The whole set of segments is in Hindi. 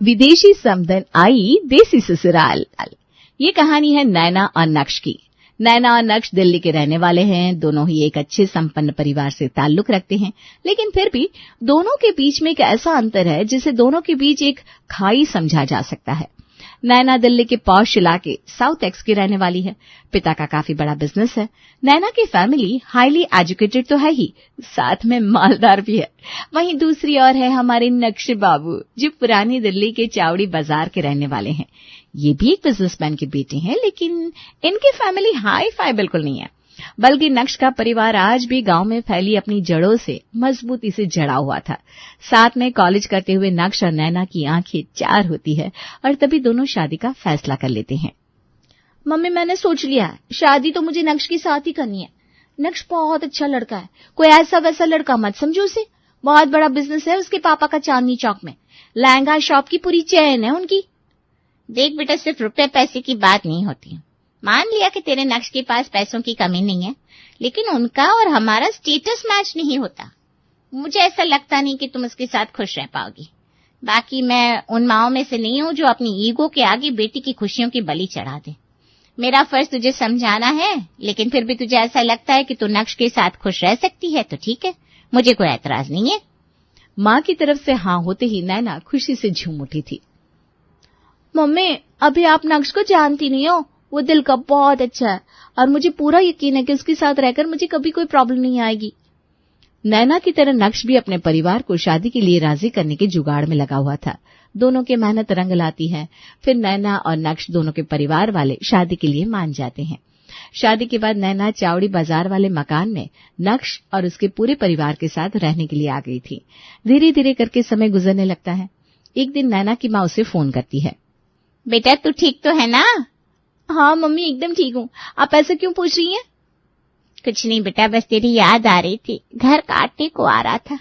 विदेशी समधन आई देसी ससुराल। ये कहानी है नैना और नक्श की। नैना और नक्श दिल्ली के रहने वाले हैं। दोनों ही एक अच्छे संपन्न परिवार से ताल्लुक रखते हैं, लेकिन फिर भी दोनों के बीच में एक ऐसा अंतर है जिसे दोनों के बीच एक खाई समझा जा सकता है। नैना दिल्ली के पॉश इलाके साउथ एक्स की रहने वाली है। पिता का काफी बड़ा बिजनेस है। नैना की फैमिली हाईली एजुकेटेड तो है ही, साथ में मालदार भी है। वहीं दूसरी ओर है हमारे नक्श बाबू, जो पुरानी दिल्ली के चावड़ी बाजार के रहने वाले हैं। ये भी एक बिजनेसमैन के बेटे हैं, लेकिन इनकी फैमिली हाई फाई बिल्कुल नहीं है। बल्कि नक्श का परिवार आज भी गांव में फैली अपनी जड़ों से मजबूती से जड़ा हुआ था। साथ में कॉलेज करते हुए नक्श और नैना की आंखें चार होती है और तभी दोनों शादी का फैसला कर लेते हैं। मम्मी, मैंने सोच लिया है, शादी तो मुझे नक्श के साथ ही करनी है। नक्श बहुत अच्छा लड़का है, कोई ऐसा वैसा लड़का मत समझो उसे। बहुत बड़ा बिजनेस है उसके पापा का चांदनी चौक में। लहंगा शॉप की पूरी चेन है उनकी। देख बेटा, सिर्फ रुपए पैसे की बात नहीं होती। मान लिया कि तेरे नक्श के पास पैसों की कमी नहीं है, लेकिन उनका और हमारा स्टेटस मैच नहीं होता। मुझे ऐसा लगता नहीं कि तुम उसके साथ खुश रह पाओगी। बाकी मैं उन माओं में से नहीं हूं जो अपनी ईगो के आगे बेटी की खुशियों की बलि चढ़ा दे। मेरा फर्ज तुझे समझाना है, लेकिन फिर भी तुझे ऐसा लगता है कि तू नक्श के साथ खुश रह सकती है तो ठीक है, मुझे कोई ऐतराज नहीं है। माँ की तरफ से हाँ होते ही नैना खुशी से झूम उठी थी। मम्मी, अभी आप नक्श को जानती नहीं हो। वो दिल का बहुत अच्छा है और मुझे पूरा यकीन है कि उसके साथ रहकर मुझे कभी कोई प्रॉब्लम नहीं आएगी। नैना की तरह नक्श भी अपने परिवार को शादी के लिए राजी करने के जुगाड़ में लगा हुआ था। दोनों की मेहनत रंग लाती है। फिर नैना और नक्श दोनों के परिवार वाले शादी के लिए मान जाते हैं। शादी के बाद नैना चावड़ी बाजार वाले मकान में नक्श और उसके पूरे परिवार के साथ रहने के लिए आ गई थी। धीरे धीरे करके समय गुजरने लगता है। एक दिन नैना की माँ उसे फोन करती है। बेटा, तू ठीक तो है ना? हाँ मम्मी, एकदम ठीक हूँ। आप ऐसे क्यों पूछ रही हैं? कुछ नहीं बेटा, बस तेरी याद आ रही थी। घर काटने को आ रहा था,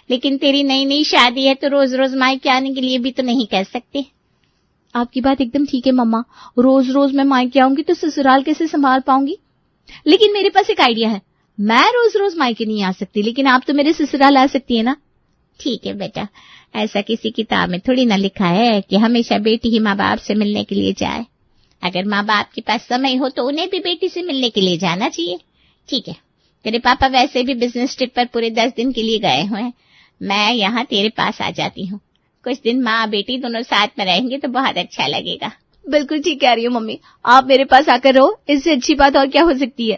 लेकिन तेरी नई नई शादी है तो रोज रोज मायके आने के लिए भी तो नहीं कह सकते। आपकी बात एकदम ठीक है मम्मा। रोज रोज मैं मायके आऊंगी तो ससुराल कैसे संभाल पाऊंगी? लेकिन मेरे पास एक आइडिया है। मैं रोज रोज मायके नहीं आ सकती, लेकिन आप तो मेरे ससुराल आ सकती है ना? ठीक है बेटा, ऐसा किसी किताब में थोड़ी ना लिखा है कि हमेशा बेटी ही माँ बाप से मिलने के लिए जाए। अगर माँ बाप के पास समय हो तो उन्हें भी बेटी से मिलने के लिए जाना चाहिए। ठीक है, तेरे पापा वैसे भी बिजनेस ट्रिप पर पूरे 10 दिन के लिए गए हुए हैं। मैं यहाँ तेरे पास आ जाती हूँ। कुछ दिन माँ बेटी दोनों साथ में रहेंगे तो बहुत अच्छा लगेगा। बिल्कुल ठीक कह रही हो मम्मी, आप मेरे पास आकर रहो। इससे अच्छी बात और क्या हो सकती है?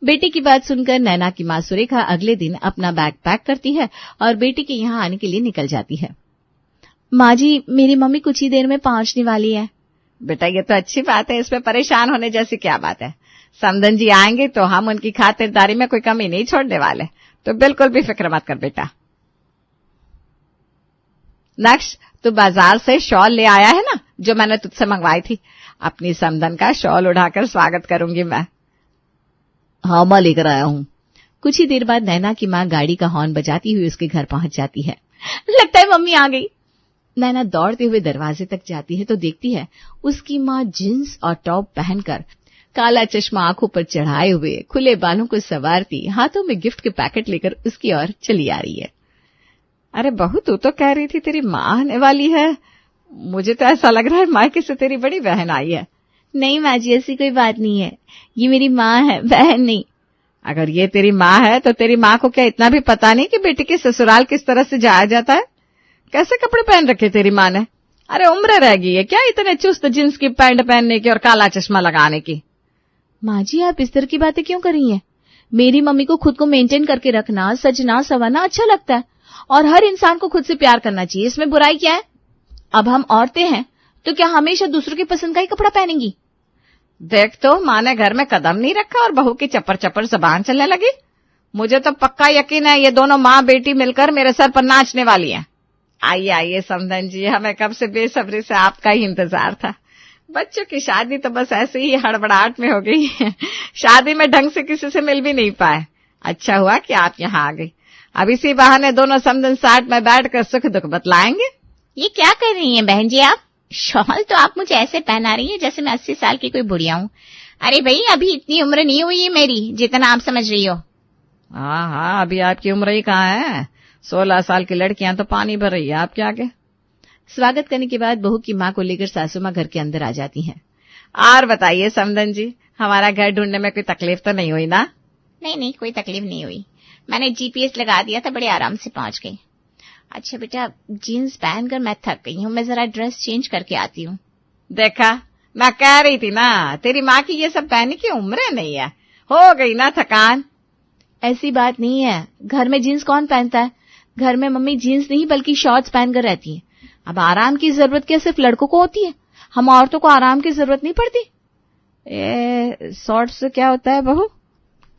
बेटी की बात सुनकर नैना की माँ सुरेखा अगले दिन अपना बैग पैक करती है और बेटी के यहाँ आने के लिए निकल जाती है। माँ जी, मेरी मम्मी कुछ ही देर में पहुंचने वाली है। बेटा, ये तो अच्छी बात है, इसमें परेशान होने जैसी क्या बात है। समधन जी आएंगे तो हम उनकी खातिरदारी में कोई कमी नहीं छोड़ने वाले, तो बिल्कुल भी फिक्र मत कर बेटा। नक्श, तू बाजार से शॉल ले आया है ना, जो मैंने तुझसे मंगवाई थी? अपनी समधन का शॉल उड़ाकर स्वागत करूंगी मैं। हाँ माँ, लेकर आया हूँ। कुछ ही देर बाद नैना की माँ गाड़ी का हॉर्न बजाती हुई उसके घर पहुंच जाती है। लगता है मम्मी आ गई। नैना दौड़ते हुए दरवाजे तक जाती है तो देखती है उसकी माँ जींस और टॉप पहनकर, काला चश्मा आंखों पर चढ़ाए हुए, खुले बालों को संवारती, हाथों में गिफ्ट के पैकेट लेकर उसकी ओर चली आ रही है। अरे बहू, तू तो कह रही थी तेरी माँ आने वाली है। मुझे तो ऐसा लग रहा है मायके से तेरी बड़ी बहन आई है। नहीं माँ जी, ऐसी कोई बात नहीं है। ये मेरी माँ है, बहन नहीं। अगर ये तेरी माँ है तो तेरी माँ को क्या इतना भी पता नहीं कि बेटी के ससुराल किस तरह से जाया जाता है? कैसे कपड़े पहन रखे तेरी माँ ने? अरे उम्र रह गई है क्या इतने चुस्त जींस की पैंट पहनने की और काला चश्मा लगाने की? माँ जी, आप इस तरह की बातें क्यों कर रही हैं? मेरी मम्मी को खुद को मेंटेन करके रखना, सजना संवरना अच्छा लगता है और हर इंसान को खुद से प्यार करना चाहिए। इसमें बुराई क्या है? अब हम औरतें हैं तो क्या हमेशा दूसरों की पसंद का ही कपड़ा पहनेंगी? देख तो, माँ ने घर में कदम नहीं रखा और बहू की चप्पर चप्पर जबान चलने लगी। मुझे तो पक्का यकीन है ये दोनों माँ बेटी मिलकर मेरे सर पर नाचने वाली हैं। आइए आइए समधन जी, हमें कब से बेसब्री से आपका ही इंतजार था। बच्चों की शादी तो बस ऐसे ही हड़बड़ाहट में हो गई है। शादी में ढंग से किसी से मिल भी नहीं पाए। अच्छा हुआ कि आप यहाँ आ गई। अब इसी बहाने दोनों समधन साथ में बैठकर सुख दुख बतलाएंगे। ये क्या कर रही हैं बहन जी आप? शॉल तो आप मुझे ऐसे पहना रही हैं जैसे मैं 80 साल की कोई बुढ़िया हूँ। अरे भाई, अभी इतनी उम्र नहीं हुई है मेरी जितना आप समझ रही हो। हाँ, अभी आपकी उम्र ही कहाँ है। 16 साल की लड़कियां तो पानी भर रही है आपके आगे। स्वागत करने के बाद बहू की माँ को लेकर सासू माँ घर के अंदर आ जाती हैं। और बताइए समधन जी, हमारा घर ढूंढने में कोई तकलीफ तो नहीं हुई ना? नहीं, कोई तकलीफ नहीं हुई। मैंने जीपीएस लगा दिया था, बड़े आराम से पहुंच गई। अच्छा बेटा, जीन्स पहनकर मैं थक गई हूँ, मैं जरा ड्रेस चेंज करके आती हूँ। देखा, मैं कह रही थी ना, तेरी माँ की ये सब पहनने की उम्र नहीं है, हो गई ना थकान। ऐसी बात नहीं है, घर में जीन्स कौन पहनता है? घर में मम्मी जीन्स नहीं बल्कि शॉर्ट्स पहनकर रहती है। अब आराम की जरूरत क्या सिर्फ लड़कों को होती है? हम औरतों को आराम की जरूरत नहीं पड़ती। शॉर्ट्स से क्या होता है बहू?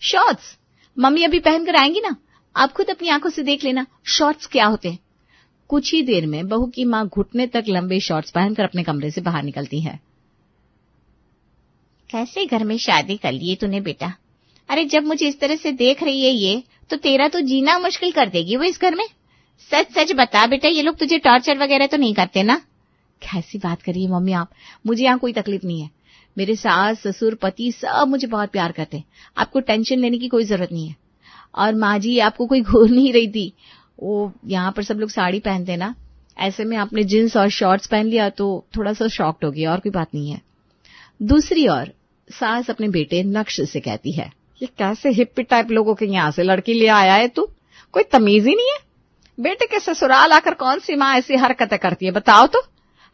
शॉर्ट्स मम्मी अभी पहनकर आएंगी ना, आप खुद अपनी आंखों से देख लेना शॉर्ट्स क्या होते हैं। कुछ ही देर में बहू की माँ घुटने तक लंबे शॉर्ट्स पहनकर अपने कमरे से बाहर निकलती है। कैसे घर में शादी कर ली तूने बेटा? अरे जब मुझे इस तरह से देख रही है ये, तो तेरा तो जीना मुश्किल कर देगी वो इस घर में। सच सच बता बेटा, ये लोग तुझे टॉर्चर वगैरह तो नहीं करते ना? कैसी बात करिए मम्मी आप, मुझे यहाँ कोई तकलीफ नहीं है। मेरे सास ससुर पति सब मुझे बहुत प्यार करते हैं, आपको टेंशन लेने की कोई जरूरत नहीं है। और माँ जी आपको कोई घूर नहीं रही थी, वो यहाँ पर सब लोग साड़ी पहनते हैं ना, ऐसे में आपने जींस और शॉर्ट्स पहन लिया तो थोड़ा सा शॉक्ड हो गया, और कोई बात नहीं है। दूसरी ओर सास अपने बेटे नक्श से कहती है, ये कैसे हिप्पी टाइप लोगों के यहाँ से लड़की ले आया है तू, कोई तमीज ही नहीं है। बेटे के ससुराल आकर कौन सी माँ ऐसी हरकतें करती है बताओ तो?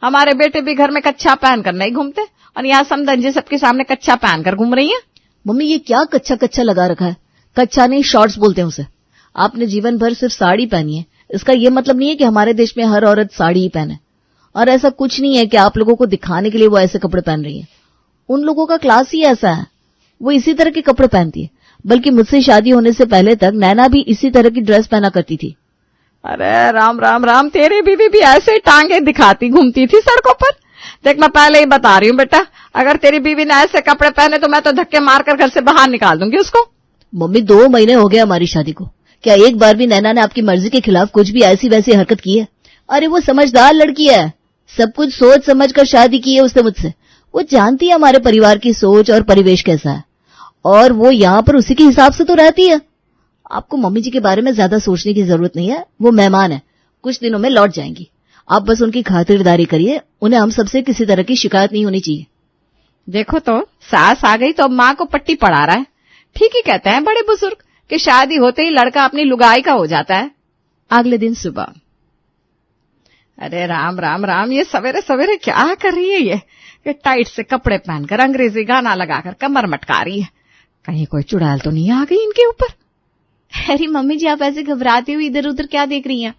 हमारे बेटे भी घर में कच्छा पहनकर नहीं घूमते, और यहाँ समधन जी सबके सामने कच्छा पहनकर घूम रही है। मम्मी ये क्या कच्छा कच्छा लगा रखा है? कच्छा नहीं शॉर्ट्स बोलते हैं उसे। आपने जीवन भर सिर्फ साड़ी पहनी है, इसका ये मतलब नहीं है कि हमारे देश में हर औरत साड़ी ही पहने। और ऐसा कुछ नहीं है कि आप लोगों को दिखाने के लिए वो ऐसे कपड़े पहन रही है। उन लोगों का क्लास ही ऐसा है, वो इसी तरह के कपड़े पहनती है। बल्कि मुझसे शादी होने से पहले तक नैना भी इसी तरह की ड्रेस पहना करती थी। अरे राम राम राम, तेरी बीवी भी ऐसे टांगे दिखाती घूमती थी सड़कों पर। देख मैं पहले ही बता रही हूँ बेटा, अगर तेरी बीवी ने ऐसे कपड़े पहने तो मैं तो धक्के मारकर घर से बाहर निकाल दूंगी उसको। मम्मी 2 महीने हो गए हमारी शादी को, क्या एक बार भी नैना ने आपकी मर्जी के खिलाफ कुछ भी ऐसी वैसी हरकत की है? अरे वो समझदार लड़की है, सब कुछ सोच समझ कर शादी की है उसने मुझसे। वो जानती है हमारे परिवार की सोच और परिवेश कैसा है, और वो यहाँ पर उसी के हिसाब से तो रहती है। आपको मम्मी जी के बारे में ज्यादा सोचने की जरूरत नहीं है, वो मेहमान है, कुछ दिनों में लौट जाएंगी। आप बस उनकी खातिरदारी करिए, उन्हें हम सबसे किसी तरह की शिकायत नहीं होनी चाहिए। देखो तो सास आ गई तो अब माँ को पट्टी पढ़ा रहा है। ठीक ही कहते हैं बड़े बुजुर्ग कि शादी होते ही लड़का अपनी लुगाई का हो जाता है। अगले दिन सुबह, अरे राम राम राम, ये सवेरे सवेरे क्या कर रही है ये टाइट से कपड़े पहनकर अंग्रेजी गाना लगाकर कमर मटका रही है। कहीं कोई चुड़ैल तो नहीं आ गई इनके ऊपर? अरे मम्मी जी आप ऐसे घबराते हुए इधर उधर क्या देख रही हैं?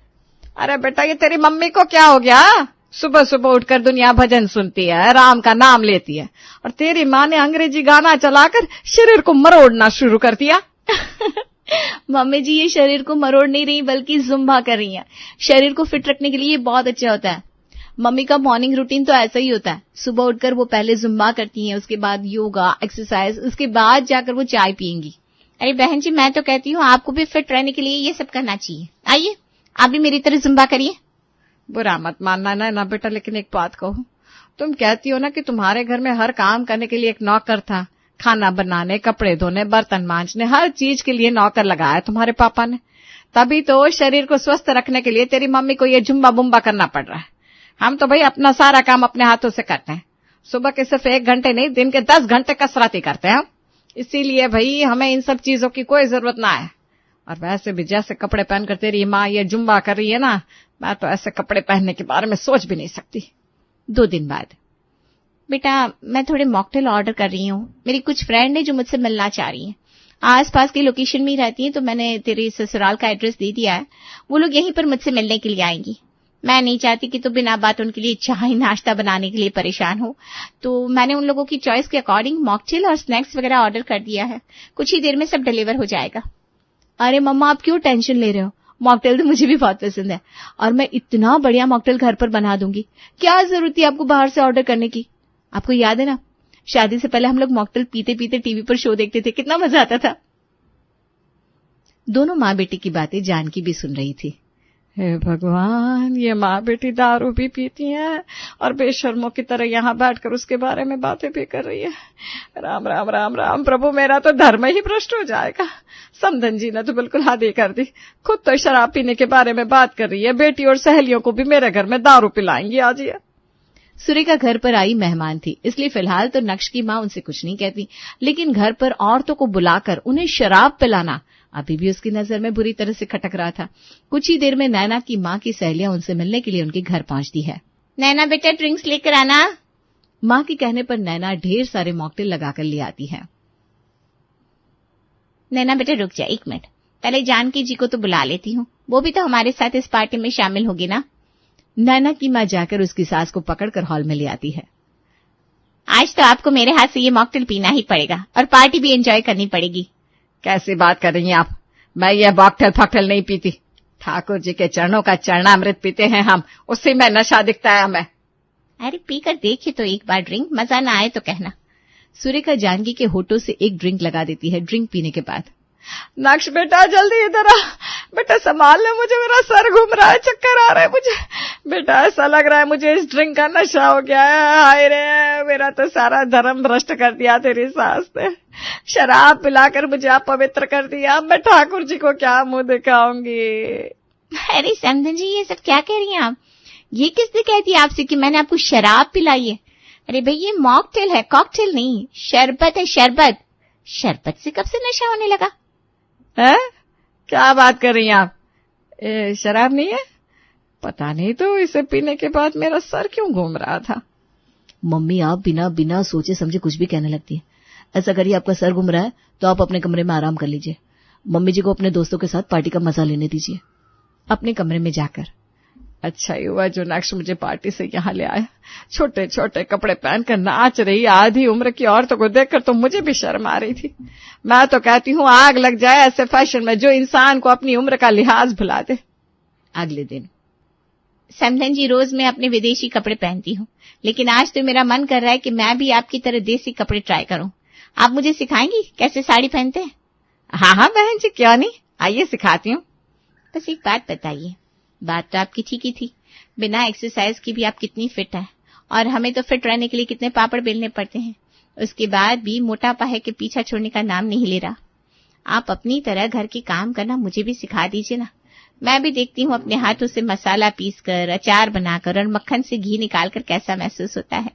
अरे बेटा ये तेरी मम्मी को क्या हो गया? सुबह सुबह उठकर दुनिया भजन सुनती है, राम का नाम लेती है, और तेरी माँ ने अंग्रेजी गाना चलाकर शरीर को मरोड़ना शुरू कर दिया। मम्मी जी ये शरीर को मरोड़ नहीं रही बल्कि जुम्बा कर रही हैं। शरीर को फिट रखने के लिए ये बहुत अच्छा होता है। मम्मी का मॉर्निंग रूटीन तो ऐसा ही होता है, सुबह उठकर वो पहले जुम्बा करती हैं, उसके बाद योगा एक्सरसाइज, उसके बाद जाकर वो चाय पियेंगी। अरे बहन जी मैं तो कहती हूँ आपको भी फिट रहने के लिए ये सब करना चाहिए। आइए आप भी मेरी तरह जुम्बा करिए। बुरा मत मानना ना बेटा, लेकिन एक बात कहूँ, तुम कहती हो ना कि तुम्हारे घर में हर काम करने के लिए एक नौकर था, खाना बनाने, कपड़े धोने, बर्तन मांजने, हर चीज के लिए नौकर लगाया तुम्हारे पापा ने। तभी तो शरीर को स्वस्थ रखने के लिए तेरी मम्मी को ये जुम्बा बुम्बा करना पड़ रहा है। हम तो भाई अपना सारा काम अपने हाथों से करते हैं। सुबह के सिर्फ 1 घंटे नहीं, दिन के 10 घंटे कसरत ही करते हैं हम। इसीलिए भाई हमें इन सब चीजों की कोई जरूरत ना है। और वैसे भी जैसे कपड़े पहनकर तेरी माँ ये जुम्बा कर रही है ना, मैं तो ऐसे कपड़े पहनने के बारे में सोच भी नहीं सकती। 2 दिन बाद, बेटा मैं थोड़े मॉकटेल ऑर्डर कर रही हूँ, मेरी कुछ फ्रेंड है जो मुझसे मिलना चाह रही हैं। आसपास की लोकेशन में ही रहती हैं, तो मैंने तेरे ससुराल का एड्रेस दे दिया है। वो लोग यहीं पर मुझसे मिलने के लिए आएंगी। मैं नहीं चाहती कि तू बिना बात उनके लिए चाय नाश्ता बनाने के लिए परेशान हो, तो मैंने उन लोगों की चॉइस के अकॉर्डिंग मॉकटेल और स्नैक्स वगैरह ऑर्डर कर दिया है। कुछ ही देर में सब डिलीवर हो जाएगा। अरे मम्मा आप क्यों टेंशन ले रहे हो? मॉकटेल तो मुझे भी बहुत पसंद है, और मैं इतना बढ़िया मॉकटेल घर पर बना दूंगी। क्या जरूरत है आपको बाहर से ऑर्डर करने की? आपको याद है ना, शादी से पहले हम लोग मॉकटेल पीते पीते टीवी पर शो देखते थे, कितना मजा आता था। दोनों माँ बेटी की बातें जानकी भी सुन रही थी। हे भगवान, ये माँ बेटी दारू भी पीती हैं और बेशर्मों की तरह यहाँ बैठकर उसके बारे में बातें भी कर रही है। राम राम राम राम प्रभु, मेरा तो धर्म ही भ्रष्ट हो जाएगा। समधन जी ने तो बिल्कुल हद ही कर दी, खुद तो शराब पीने के बारे में बात कर रही है, बेटी और सहेलियों को भी मेरे घर में दारू पिलाएंगी आज ये। सुरेखा घर पर आई मेहमान थी, इसलिए फिलहाल तो नक्श की माँ उनसे कुछ नहीं कहती, लेकिन घर पर औरतों को बुलाकर उन्हें शराब पिलाना अभी भी उसकी नजर में बुरी तरह से खटक रहा था। कुछ ही देर में नैना की माँ की सहेलियां उनसे मिलने के लिए उनके घर पहुंचती है। नैना बेटा ड्रिंक्स लेकर आना। माँ के कहने पर नैना ढेर सारे मॉकटेल लगाकर ले आती है। नैना बेटा रुक जा 1 मिनट, पहले जानकी जी को तो बुला लेती हूँ, वो भी तो हमारे साथ इस पार्टी में शामिल होगी ना। नैना की माँ जाकर उसकी सास को पकड़कर हॉल में ले आती है। आज तो आपको मेरे हाथ से ये मॉकटेल पीना ही पड़ेगा और पार्टी भी एंजॉय करनी पड़ेगी। कैसी बात कर रही हैं आप? मैं ये मॉकटेल फॉकटेल नहीं पीती, ठाकुर जी के चरणों का चरणामृत पीते हैं हम, उसी में नशा दिखता है हमें। अरे पीकर देखिए तो एक बार ड्रिंक, मजा ना आए तो कहना। सुरेखा जानकी के होठों से एक ड्रिंक लगा देती है। ड्रिंक पीने के बाद, नक्श बेटा जल्दी इधर आ, बेटा संभाल ले, मुझे मेरा सर घूम रहा है, चक्कर आ रहा है मुझे। बेटा ऐसा लग रहा है मुझे इस ड्रिंक का नशा हो गया है। हाय रे, मेरा तो सारा धर्म भ्रष्ट कर दिया तेरी सास ने, शराब पिलाकर मुझे अपवित्र कर दिया। मैं ठाकुर जी को क्या मुंह दिखाऊंगी। अरे समधन जी, ये सब क्या कह रही हैं आप? ये किसने कह दिया आपसे कि मैंने आपको शराब पिलाई है? अरे भाई ये मॉकटेल है, कॉकटेल नहीं, शरबत है शरबत। शरबत से कब से नशा होने लगा? है? क्या बात कर रही हैं आप? शराब नहीं है? पता नहीं तो इसे पीने के बाद मेरा सर क्यों घूम रहा था। मम्मी आप बिना सोचे समझे कुछ भी कहने लगती है। ऐसा करिए, आपका सर घूम रहा है तो आप अपने कमरे में आराम कर लीजिए, मम्मी जी को अपने दोस्तों के साथ पार्टी का मजा लेने दीजिए अपने कमरे में जाकर। अच्छा ही हुआ जो नक्श मुझे पार्टी से यहाँ ले आया। छोटे छोटे कपड़े पहनकर नाच रही आधी उम्र की औरतों को देखकर तो मुझे भी शर्म आ रही थी। मैं तो कहती हूँ आग लग जाए ऐसे फैशन में जो इंसान को अपनी उम्र का लिहाज भुला दे। अगले दिन, समधन जी रोज मैं अपने विदेशी कपड़े पहनती हूँ, लेकिन आज तो मेरा मन कर रहा है कि मैं भी आपकी तरह देसी कपड़े ट्राई करूँ। आप मुझे सिखाएंगी कैसे साड़ी पहनते हैं? हाँ बहन जी, क्यों नहीं, आइए सिखाती हूँ। बस एक बात बताइए। बात तो आपकी ठीक ही थी, बिना एक्सरसाइज की भी आप कितनी फिट है, और हमें तो फिट रहने के लिए कितने पापड़ बेलने पड़ते हैं, उसके बाद भी मोटापा है कि पीछा छोड़ने का नाम नहीं ले रहा। आप अपनी तरह घर के काम करना मुझे भी सिखा दीजिए ना। मैं भी देखती हूँ अपने हाथों से मसाला पीसकर, अचार बनाकर और मक्खन से घी निकालकर कैसा महसूस होता है।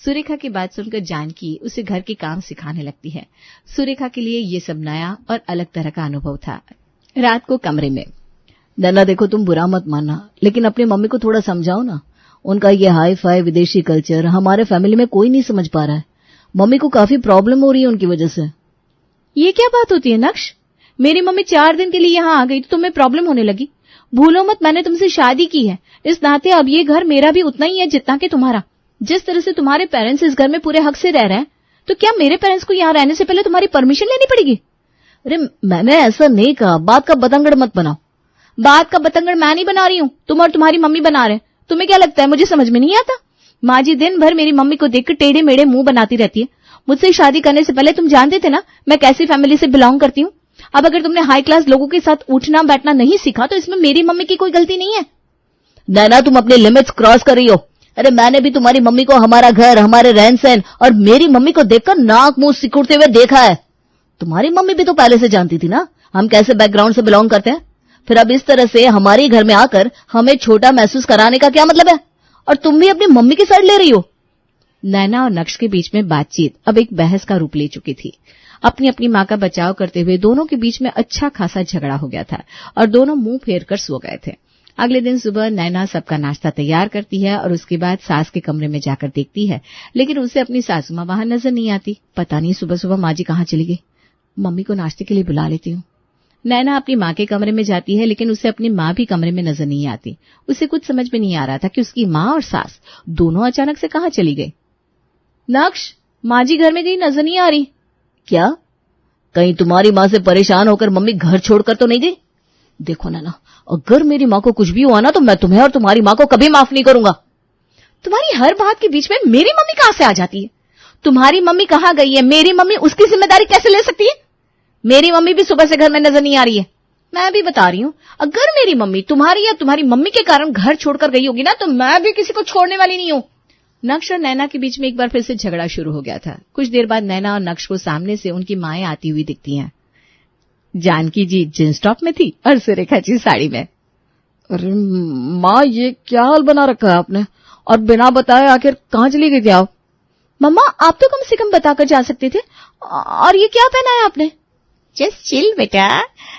सुरेखा की बात सुनकर जानकी उसे घर के काम सिखाने लगती है। सुरेखा के लिए ये सब नया और अलग तरह का अनुभव था। रात को कमरे में, नैना देखो तुम बुरा मत मानना, लेकिन अपनी मम्मी को थोड़ा समझाओ ना, उनका ये हाई फाई विदेशी कल्चर हमारे फैमिली में कोई नहीं समझ पा रहा है। मम्मी को काफी प्रॉब्लम हो रही है उनकी वजह से। ये क्या बात होती है नक्श? मेरी मम्मी 4 दिन के लिए यहाँ आ गई तो तुम्हें प्रॉब्लम होने लगी? भूलो मत मैंने तुमसे शादी की है, इस नाते अब ये घर मेरा भी उतना ही है जितना कि तुम्हारा। जिस तरह से तुम्हारे पेरेंट्स इस घर में पूरे हक से रह रहे हैं, तो क्या मेरे पेरेंट्स को यहाँ रहने से पहले तुम्हारी परमिशन लेनी पड़ेगी? अरे मैंने ऐसा नहीं कहा, बात का बतंगड़ मत बनाओ। बात का बतंगड़ मैं नहीं बना रही हूँ, तुम और तुम्हारी मम्मी बना रहे। तुम्हें क्या लगता है मुझे समझ में नहीं आता? माँ जी दिन भर मेरी मम्मी को देखकर टेढ़े मेढ़े मुंह बनाती रहती है। मुझसे शादी करने से पहले तुम जानते थे ना मैं कैसी फैमिली से बिलोंग करती हूँ। अब अगर तुमने हाई क्लास लोगों के साथ उठना बैठना नहीं सीखा तो इसमें मेरी मम्मी की कोई गलती नहीं है। नैना तुम अपने लिमिट्स क्रॉस कर रही हो। अरे मैंने भी तुम्हारी मम्मी को हमारा घर, हमारे रहन सहन और मेरी मम्मी को देखकर नाक मुंह सिकुड़ते हुए देखा है। तुम्हारी मम्मी भी तो पहले से जानती थी ना हम कैसे बैकग्राउंड से बिलोंग करते हैं। फिर अब इस तरह से हमारे घर में आकर हमें छोटा महसूस कराने का क्या मतलब है? और तुम भी अपनी मम्मी की साइड ले रही हो। नैना और नक्श के बीच में बातचीत अब एक बहस का रूप ले चुकी थी। अपनी अपनी माँ का बचाव करते हुए दोनों के बीच में अच्छा खासा झगड़ा हो गया था और दोनों मुंह फेर कर सो गए थे। अगले दिन सुबह नैना सबका नाश्ता तैयार करती है और उसके बाद सास के कमरे में जाकर देखती है, लेकिन उसे अपनी सासू माँ वहां नजर नहीं आती। पता नहीं सुबह सुबह माँ जी कहाँ चली गई। मम्मी को नाश्ते के लिए बुला लेती हूँ। नैना अपनी माँ के कमरे में जाती है, लेकिन उसे अपनी माँ भी कमरे में नजर नहीं आती। उसे कुछ समझ में नहीं आ रहा था कि उसकी माँ और सास दोनों अचानक से कहाँ चली गई। नक्श, माँ जी घर में गई नजर नहीं आ रही। क्या कहीं तुम्हारी माँ से परेशान होकर मम्मी घर छोड़कर तो नहीं गई? देखो नैना, अगर मेरी माँ को कुछ भी हुआ ना तो मैं तुम्हें और तुम्हारी माँ को कभी माफ नहीं करूंगा। तुम्हारी हर बात के बीच में मेरी मम्मी कहाँ से आ जाती है? तुम्हारी मम्मी कहाँ गई है, मेरी मम्मी उसकी जिम्मेदारी कैसे ले सकती है? मेरी मम्मी भी सुबह से घर में नजर नहीं आ रही है। मैं भी बता रही हूँ, अगर मेरी मम्मी तुम्हारी या तुम्हारी मम्मी के कारण घर छोड़कर गई होगी ना, तो मैं भी किसी को छोड़ने वाली नहीं हूँ। नक्श और नैना के बीच में एक बार फिर से झगड़ा शुरू हो गया था। कुछ देर बाद नैना और नक्श को सामने से उनकी माएं आती हुई दिखती हैं। जानकी जी जींस टॉप में थी और सुरेखा जी साड़ी में। अरे माँ, ये क्या हाल बना रखा है आपने, और बिना बताए आखिर कहाँ चली गई थी आप? मम्मा, आप तो कम से कम बताकर जा सकते थे। और ये क्या पहना है आपने? जस्ट चिल बेटा,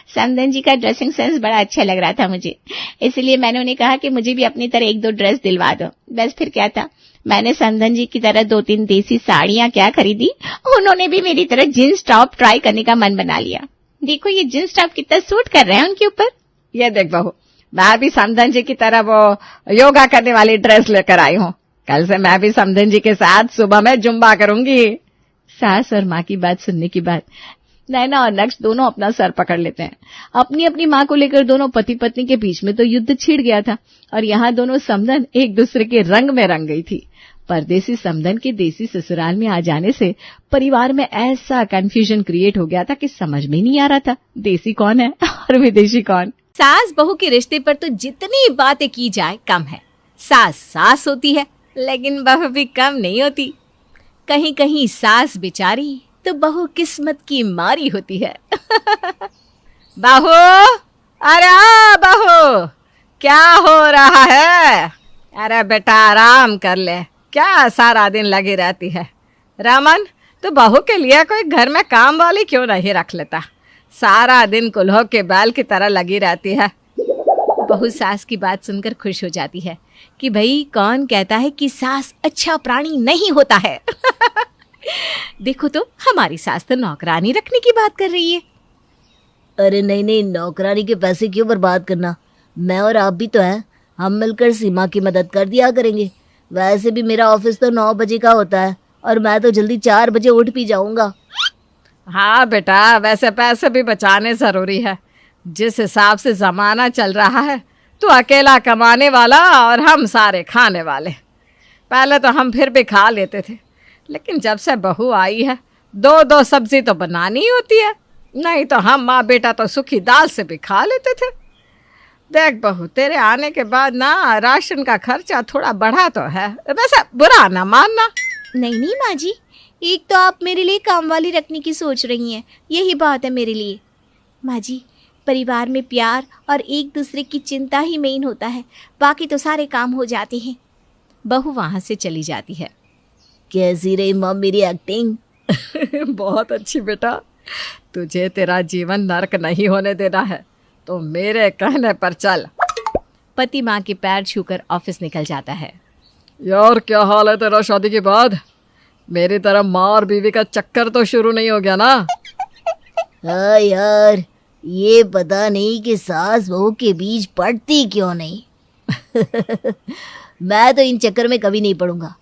समधन जी का ड्रेसिंग सेंस बड़ा अच्छा लग रहा था मुझे, इसलिए मैंने उन्हें कहा कि मुझे भी अपनी तरह 1-2 ड्रेस दिलवा दो। बस फिर क्या था, मैंने समधन जी की तरह 2-3 देसी साड़ियां क्या खरीदी, उन्होंने भी मेरी तरह जींस टॉप ट्राई करने का मन बना लिया। देखो ये जींस टॉप कितना सूट कर रहे हैं उनके ऊपर। ये देख बहू, मैं भी समधन जी की तरह वो योगा करने वाली ड्रेस लेकर आई हूँ। कल से मैं भी समधन जी के साथ सुबह में जुम्बा करूंगी। सास और माँ की बात सुनने के बाद नैना और नक्श दोनों अपना सर पकड़ लेते हैं। अपनी अपनी माँ को लेकर दोनों पति पत्नी के बीच में तो युद्ध छिड़ गया था और यहाँ दोनों समधन एक दूसरे के रंग में रंग गई थी। परदेसी समधन के देसी ससुराल में आ जाने से परिवार में ऐसा कंफ्यूजन क्रिएट हो गया था कि समझ में नहीं आ रहा था देसी कौन है और विदेशी कौन। सास बहू के रिश्ते पर तो जितनी बातें की जाए कम है। सास सास होती है, लेकिन बहू भी कम नहीं होती। कहीं कहीं सास बेचारी तो बहू किस्मत की मारी होती है। बहू, अरे बहू, क्या हो रहा है? अरे बेटा आराम कर ले, क्या सारा दिन लगी रहती है? रमन, तो बहू के लिए कोई घर में काम वाली क्यों नहीं रख लेता? सारा दिन कुल्हो के बैल की तरह लगी रहती है। बहू सास की बात सुनकर खुश हो जाती है कि भाई कौन कहता है कि सास अच्छा प्राणी नहीं होता है। देखो तो हमारी सास तो नौकरानी रखने की बात कर रही है। अरे नहीं नहीं, नौकरानी के पैसे क्यों बर्बाद करना? मैं और आप भी तो हैं, हम मिलकर सीमा की मदद कर दिया करेंगे। वैसे भी मेरा ऑफिस तो 9 बजे का होता है और मैं तो जल्दी 4 बजे उठ भी जाऊंगा। हाँ बेटा, वैसे पैसे भी बचाने जरूरी है। जिस हिसाब से जमाना चल रहा है, तू अकेला कमाने वाला और हम सारे खाने वाले। पहले तो हम फिर भी खा लेते थे, लेकिन जब से बहू आई है 2-2 सब्जी तो बनानी ही होती है, नहीं तो हम माँ बेटा तो सूखी दाल से भी खा लेते थे। देख बहू, तेरे आने के बाद ना राशन का खर्चा थोड़ा बढ़ा तो है, वैसे बुरा ना मानना। नहीं नहीं माँ जी, एक तो आप मेरे लिए काम वाली रखने की सोच रही हैं, यही बात है मेरे लिए। माँ जी, परिवार में प्यार और एक दूसरे की चिंता ही मेन होता है, बाकी तो सारे काम हो जाते हैं। बहू वहां से चली जाती है। कैसी रही माँ मेरी एक्टिंग? बहुत अच्छी बेटा, तुझे तेरा जीवन नर्क नहीं होने देना है तो मेरे कहने पर चल। पति माँ के पैर छूकर ऑफिस निकल जाता है। यार क्या हाल है तेरा शादी के बाद? मेरी तरह माँ और बीवी का चक्कर तो शुरू नहीं हो गया ना? हाँ यार, ये पता नहीं कि सास बहू के बीच पड़ती क्यों नहीं। मैं तो इन चक्कर में कभी नहीं पड़ूंगा।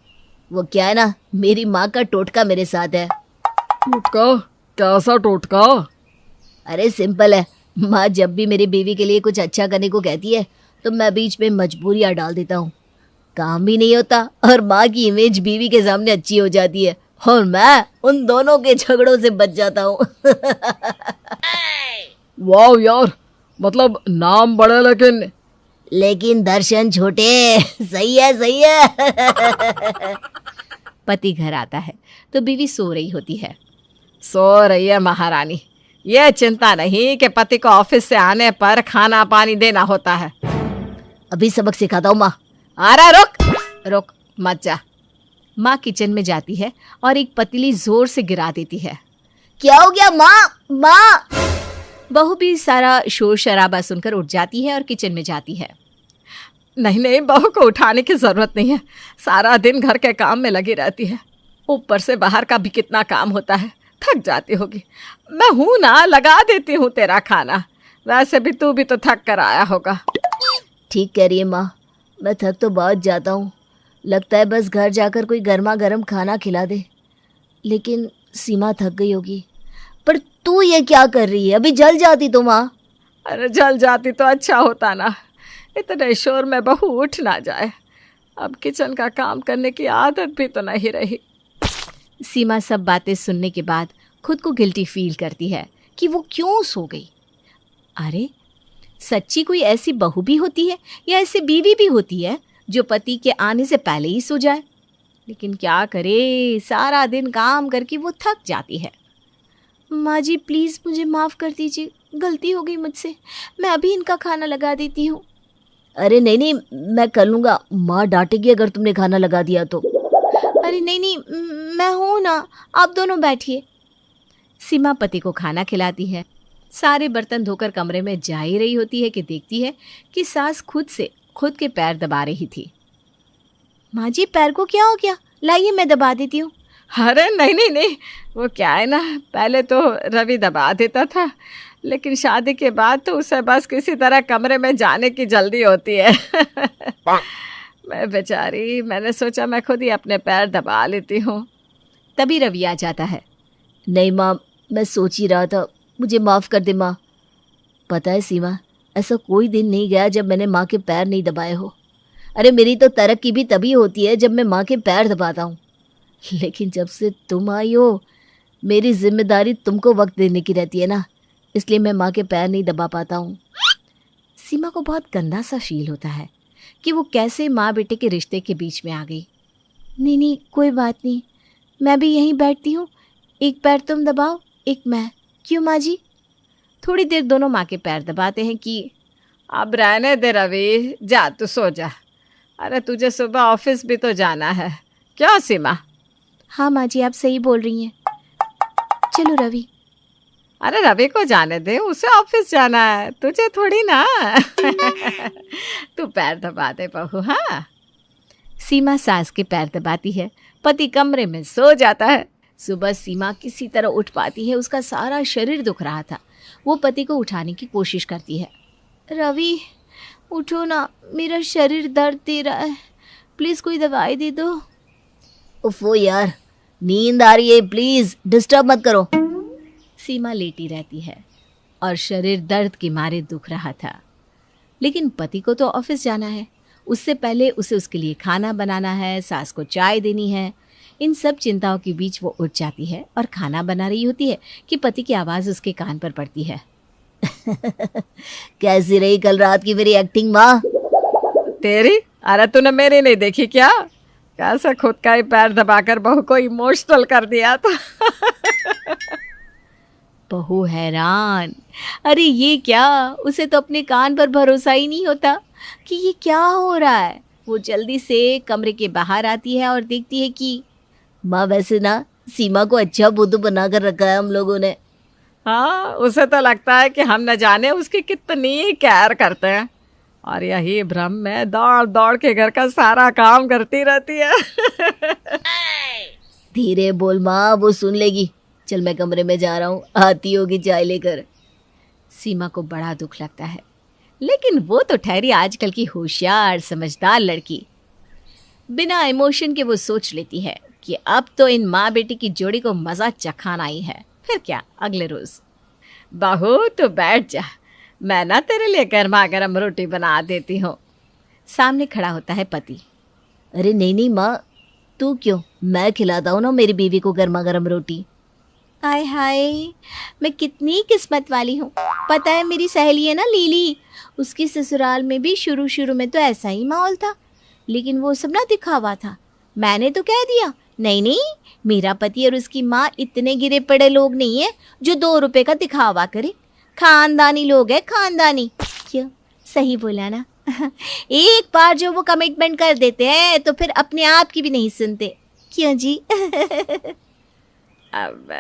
वो क्या है ना, मेरी माँ का टोटका मेरे साथ है। टोटका? कैसा टोटका? अरे सिंपल है, माँ जब भी मेरी बीवी के लिए कुछ अच्छा करने को कहती है तो मैं बीच में मजबूरियाँ डाल देता हूँ। काम भी नहीं होता और माँ की इमेज बीवी के सामने अच्छी हो जाती है और मैं उन दोनों के झगड़ों से बच जाता हूँ। वाह यार, मतलब नाम बड़े लेकिन दर्शन छोटे। सही है सही है। पति घर आता है तो बीवी सो रही होती है। सो रही है महारानी, ये चिंता नहीं कि पति को ऑफिस से आने पर खाना पानी देना होता है। अभी सबक सिखाता हूँ माँ। अरे रुक रुक मत जा। माँ किचन में जाती है और एक पतीली जोर से गिरा देती है। क्या हो गया माँ? माँ! बहू भी सारा शोर शराबा सुनकर उठ जाती है और किचन में जाती है। नहीं नहीं, बहू को उठाने की जरूरत नहीं है, सारा दिन घर के काम में लगी रहती है, ऊपर से बाहर का भी कितना काम होता है, थक जाती होगी। मैं हूं ना, लगा देती हूँ तेरा खाना, वैसे भी तू भी तो थक कर आया होगा। ठीक कह रही है माँ, मैं थक तो बहुत जाता हूँ, लगता है बस घर जाकर कोई गर्मा गर्म खाना खिला दे। लेकिन सीमा थक गई होगी। पर तू ये क्या कर रही है? अभी जल जाती तो माँ। अरे जल जाती तो अच्छा होता ना, इतने शोर में बहू उठ ना जाए। अब किचन का काम करने की आदत भी तो नहीं रही। सीमा सब बातें सुनने के बाद खुद को गिल्टी फील करती है कि वो क्यों सो गई। अरे सच्ची कोई ऐसी बहू भी होती है या ऐसी बीवी भी होती है जो पति के आने से पहले ही सो जाए। लेकिन क्या करे, सारा दिन काम करके वो थक जाती है। माँ जी प्लीज़ मुझे माफ़ कर दीजिए, गलती हो गई मुझसे, मैं अभी इनका खाना लगा देती हूँ। अरे नहीं नहीं, मैं कर लूँगा, माँ डांटेगी अगर तुमने खाना लगा दिया तो। अरे नहीं नहीं, मैं हूँ ना, आप दोनों बैठिए। सीमा पति को खाना खिलाती है, सारे बर्तन धोकर कमरे में जा ही रही होती है कि देखती है कि सास खुद से खुद के पैर दबा रही थी। माँ जी पैर को क्या हो गया, लाइए मैं दबा देती हूँ। अरे नहीं नहीं नहीं, वो क्या है ना, पहले तो रवि दबा देता था, लेकिन शादी के बाद तो उसे बस किसी तरह कमरे में जाने की जल्दी होती है। मैं बेचारी, मैंने सोचा मैं खुद ही अपने पैर दबा लेती हूँ। तभी रवि आ जाता है। नहीं माँ, मैं सोच ही रहा था, मुझे माफ़ कर दे माँ। पता है सीमा, ऐसा कोई दिन नहीं गया जब मैंने माँ के पैर नहीं दबाए हो। अरे मेरी तो तरक्की भी तभी होती है जब मैं माँ के पैर दबाता हूँ, लेकिन जब से तुम आई हो मेरी जिम्मेदारी तुमको वक्त देने की रहती है ना, इसलिए मैं माँ के पैर नहीं दबा पाता हूँ। सीमा को बहुत गंदा सा फील होता है कि वो कैसे माँ बेटे के रिश्ते के बीच में आ गई। नहीं नहीं कोई बात नहीं, मैं भी यहीं बैठती हूँ, एक पैर तुम दबाओ एक मैं। क्यों माँ जी? थोड़ी देर दोनों माँ के पैर दबाते हैं कि अब रहने दे रवि, जा तू सो जा। अरे तुझे सुबह ऑफिस भी तो जाना है। क्यों सीमा? हाँ माँ जी आप सही बोल रही हैं। चलो रवि। अरे रवि को जाने दे, उसे ऑफिस जाना है, तुझे थोड़ी ना। तू पैर दबा दे बहू। हाँ। सीमा सास के पैर दबाती है, पति कमरे में सो जाता है। सुबह सीमा किसी तरह उठ पाती है, उसका सारा शरीर दुख रहा था। वो पति को उठाने की कोशिश करती है। रवि उठो ना, मेरा शरीर दर्द दे रहा है, प्लीज़ कोई दवाई दे दो। उफ़ो यार, नींद आ रही है, प्लीज़ डिस्टर्ब मत करो। सीमा लेटी रहती है और शरीर दर्द के मारे दुख रहा था, लेकिन पति को तो ऑफिस जाना है, उससे पहले उसे उसके लिए खाना बनाना है, सास को चाय देनी है। इन सब चिंताओं के बीच वो उठ जाती है और खाना बना रही होती है कि पति की आवाज़ उसके कान पर पड़ती है। कैसी रही कल रात की मेरी एक्टिंग माँ? तेरी? अरे तूने मेरी नहीं देखी क्या? कैसे खुद का ही पैर दबाकर बहू को इमोशनल कर दिया था। बहू हैरान, अरे ये क्या, उसे तो अपने कान पर भरोसा ही नहीं होता कि ये क्या हो रहा है। वो जल्दी से कमरे के बाहर आती है और देखती है कि माँ वैसे ना सीमा को अच्छा बुद्धू बना कर रखा है हम लोगों ने। हाँ, उसे तो लगता है कि हम न जाने उसकी कितनी केयर करते हैं, और यही भ्रम में दौड़ दौड़ के घर का सारा काम करती रहती है। धीरे बोल माँ, वो सुन लेगी। चल मैं कमरे में जा रहा हूँ, आती होगी चाय लेकर। सीमा को बड़ा दुख लगता है, लेकिन वो तो ठहरी आजकल की होशियार समझदार लड़की। बिना इमोशन के वो सोच लेती है कि अब तो इन माँ बेटी की जोड़ी को मजा चखाना ही है। फिर क्या, अगले रोज, बहू तू बैठ जा, मैं ना तेरे लिए गर्मा गर्म रोटी बना देती हूँ। सामने खड़ा होता है पति। अरे नहीं नहीं माँ, तू क्यों, मैं खिलाता हूँ ना मेरी बीवी को गर्मा गर्म रोटी। हाय हाय, मैं कितनी किस्मत वाली हूँ। पता है मेरी सहेली है ना लीली, उसकी ससुराल में भी शुरू शुरू में तो ऐसा ही माहौल था, लेकिन वो सब ना दिखावा था। मैंने तो कह दिया नहीं नहीं, मेरा पति और उसकी माँ इतने गिरे पड़े लोग नहीं है जो 2 रुपए का दिखावा करे। खानदानी लोग है, खानदानी। क्यों, सही बोला ना? एक बार जो वो कमिटमेंट कर देते हैं तो फिर अपने आप की भी नहीं सुनते। क्यों जी? अब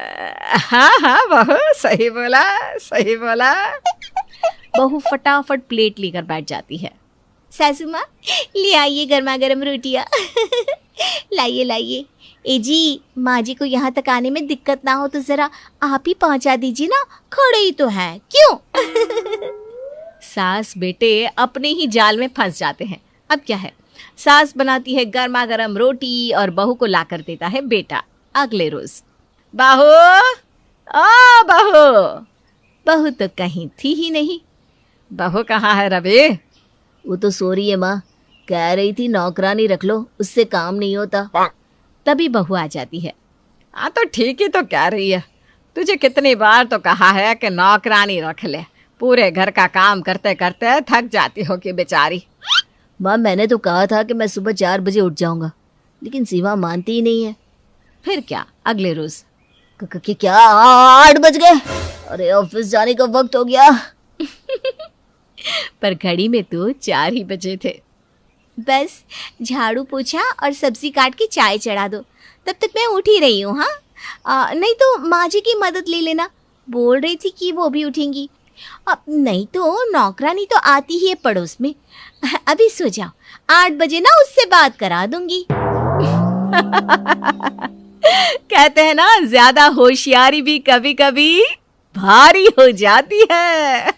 हाँ हाँ बहू, सही बोला सही बोला। बहू फटाफट प्लेट लेकर बैठ जाती है। सासू माँ ले आइए गर्मा गर्म रोटियाँ। लाइए लाइए। ए जी, माँ जी को यहाँ तक आने में दिक्कत ना हो तो जरा आप ही पहुँचा दीजिए ना, खड़े ही तो हैं। क्यों? सास बेटे अपने ही जाल में फंस जाते हैं। अब क्या है, सास बनाती है गर्मा गर्म रोटी और बहू को लाकर देता है बेटा। अगले रोज, बहू, ओ बहू। बहू तो कहीं थी ही नहीं। बहू कहाँ है रवि? वो तो सो रही है माँ, कह रही थी नौकरानी रख लो, उससे काम नहीं होता। तभी बहू आ जाती है। हाँ तो ठीक ही तो कह रही है, तुझे कितनी बार तो कहा है कि नौकरानी रख ले, पूरे घर का काम करते करते थक जाती होगी बेचारी। माँ मैंने तो कहा था कि मैं सुबह 4 बजे उठ जाऊंगा, लेकिन सीमा मानती ही नहीं है। फिर क्या, अगले रोज क्या 8 बज गए? अरे ऑफिस जाने का वक्त हो गया। पर घड़ी में तो 4 ही बजे थे। बस झाड़ू पोछा और सब्जी काट के चाय चढ़ा दो, तब तक मैं उठ ही रही हूँ। हाँ, नहीं तो माँ जी की मदद ले लेना, बोल रही थी कि वो भी उठेंगी। अब नहीं तो नौकरानी तो आती ही है पड़ोस में। अभी सो जाओ, 8 बजे ना उससे बात करा दूंगी। कहते हैं ना, ज्यादा होशियारी भी कभी कभी भारी हो जाती है।